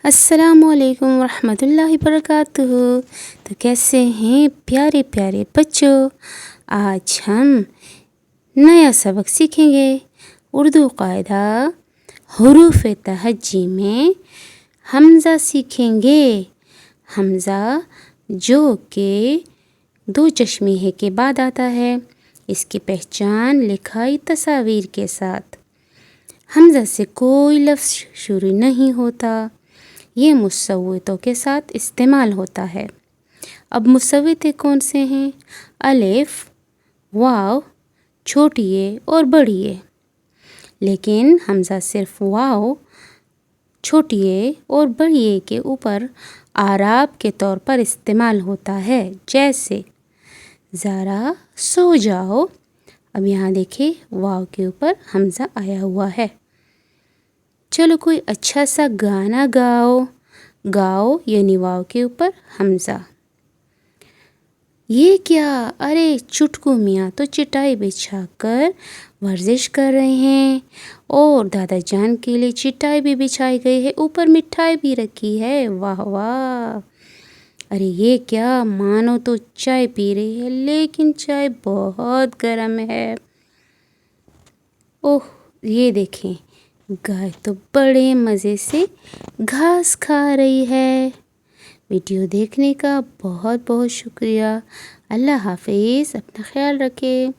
السلام علیکم ورحمۃ اللہ وبرکاتہ۔ تو کیسے ہیں پیارے پیارے بچوں؟ آج ہم نیا سبق سیکھیں گے۔ اردو قاعدہ حروف تہجی میں حمزہ سیکھیں گے۔ حمزہ جو کہ دو چشمے کے بعد آتا ہے۔ اس کی پہچان لکھائی تصاویر کے ساتھ۔ حمزہ سے کوئی لفظ شروع نہیں ہوتا۔ یہ مصوتوں کے ساتھ استعمال ہوتا ہے۔ اب مصوتے کون سے ہیں؟ الف، واو، چھوٹی اے اور بڑی اے۔ لیکن حمزہ صرف واو، چھوٹی اے اور بڑی اے کے اوپر اعراب کے طور پر استعمال ہوتا ہے، جیسے ذرا سو جاؤ۔ اب یہاں دیکھیں واو کے اوپر حمزہ آیا ہوا ہے۔ چلو کوئی اچھا سا گانا گاؤ۔ گاؤ یعنی واو کے اوپر حمزہ۔ یہ کیا؟ ارے چٹکو میاں تو چٹائی بچھا کر ورزش کر رہے ہیں، اور دادا جان کے لیے چٹائی بھی بچھائی گئی ہے، اوپر مٹھائی بھی رکھی ہے۔ واہ واہ! ارے یہ کیا؟ مانو تو چائے پی رہی ہے، لیکن چائے بہت گرم ہے۔ اوہ یہ دیکھیں، گائے تو بڑے مزے سے گھاس کھا رہی ہے۔ ویڈیو دیکھنے کا بہت بہت شکریہ۔ اللہ حافظ، اپنا خیال رکھیں۔